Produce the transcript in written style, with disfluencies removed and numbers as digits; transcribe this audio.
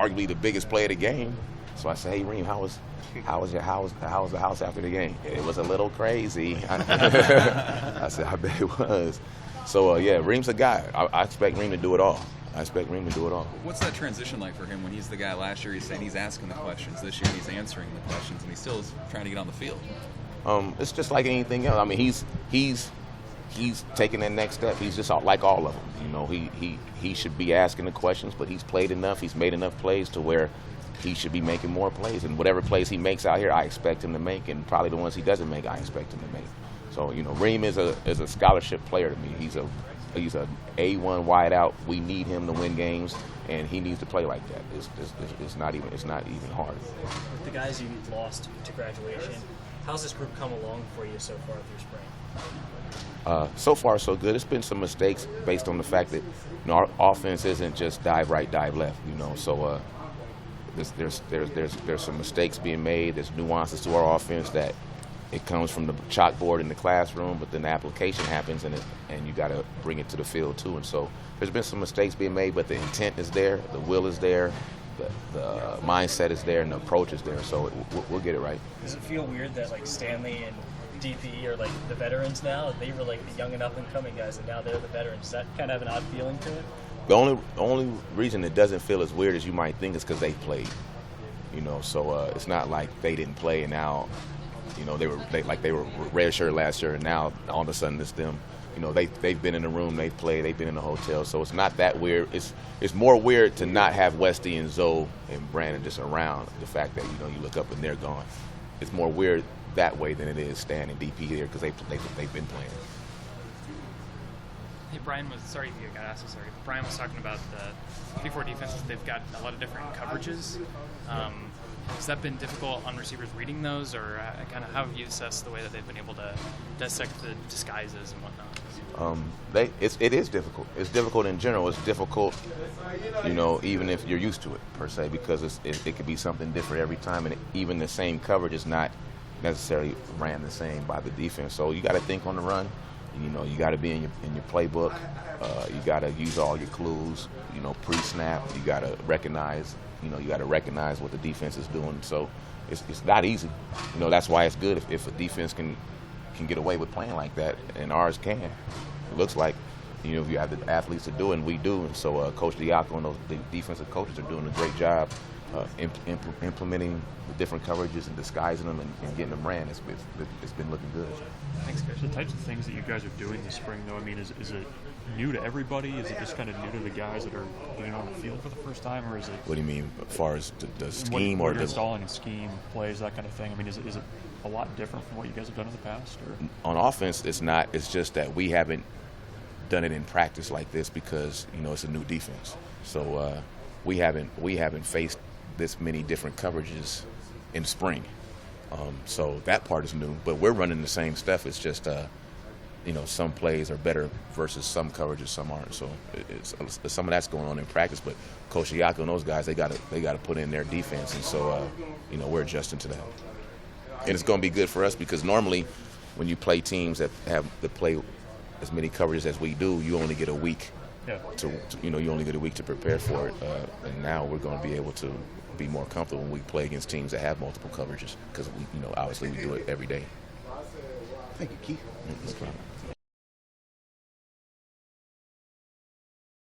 arguably the biggest play of the game. So I said, hey, Reem, how was the house after the game? It was a little crazy. I said, I bet it was. So, yeah, Reem's a guy. I expect Reem to do it all. What's that transition like for him when he's the guy last year? He's saying he's asking the questions. This year he's answering the questions, and he still is trying to get on the field. It's just like anything else. I mean, he's taking that next step. He's just like all of them. You know, he should be asking the questions, but he's played enough. He's made enough plays to where he should be making more plays. And whatever plays he makes out here, I expect him to make. And probably the ones he doesn't make, I expect him to make. So, you know, Reem is a scholarship player to me. He's a A1 wideout. We need him to win games, and he needs to play like that. It's not even hard. With the guys you lost to graduation, how's this group come along for you so far through spring? So far, so good. It's been some mistakes based on the fact that, you know, our offense isn't just dive right, dive left. You know, so there's some mistakes being made. There's nuances to our offense that it comes from the chalkboard in the classroom, but then the application happens, and you got to bring it to the field too. And so there's been some mistakes being made, but the intent is there, the will is there, the mindset is there, and the approach is there. So we'll get it right. Does it feel weird that like Stanley and DP are like the veterans now? They were like the young and up and coming guys, and now they're the veterans. Does that kind of have an odd feeling to it? The only reason it doesn't feel as weird as you might think is because they played. You know, so it's not like they didn't play and now, you know, they were red shirt last year, and now all of a sudden it's them. You know, they've been in the room, they've played, they've been in the hotel, so it's not that weird. It's more weird to not have Westy and Zoe and Brandon just around. The fact that, you know, you look up and they're gone. It's more weird that way than it is Stan and DP here because they've been playing. Hey, Brian Brian was talking about the 3-4 defenses. They've got a lot of different coverages. Has that been difficult on receivers reading those, or kind of how have you assessed the way that they've been able to dissect the disguises and whatnot? It is difficult. It's difficult in general. It's difficult, you know, even if you're used to it per se, because it could be something different every time, and even the same coverage is not necessarily ran the same by the defense. So you got to think on the run. You know, you got to be in your playbook. You got to use all your clues. You know, pre-snap. You got to recognize. You know, you got to recognize what the defense is doing. So it's not easy. You know, that's why it's good if a defense can get away with playing like that, and ours can. It looks like, you know, if you have the athletes to do it, and we do. And so Coach Diaco and the defensive coaches are doing a great job implementing the different coverages and disguising them and getting them ran. It's been looking good. Thanks, Coach. The types of things that you guys are doing this spring, though, I mean, is it new to everybody? Is it just kind of new to the guys that are getting on the field for the first time, or is it? What do you mean, as far as the scheme what or you're the installing a scheme, plays, that kind of thing? I mean, is it a lot different from what you guys have done in the past? Or? On offense, it's not. It's just that we haven't done it in practice like this because, you know, it's a new defense. So we haven't faced this many different coverages in spring. So that part is new, but we're running the same stuff. It's just, you know, some plays are better versus some coverages, some aren't. So it's some of that's going on in practice. But Coach Diaco and those guys, they got to put in their defense, and so you know, we're adjusting to that. And it's going to be good for us because normally, when you play teams that play as many coverages as we do, you only get a week. Yeah. You only get a week to prepare for it, and now we're going to be able to be more comfortable when we play against teams that have multiple coverages because, you know, obviously we do it every day. Thank you, Keith. No problem.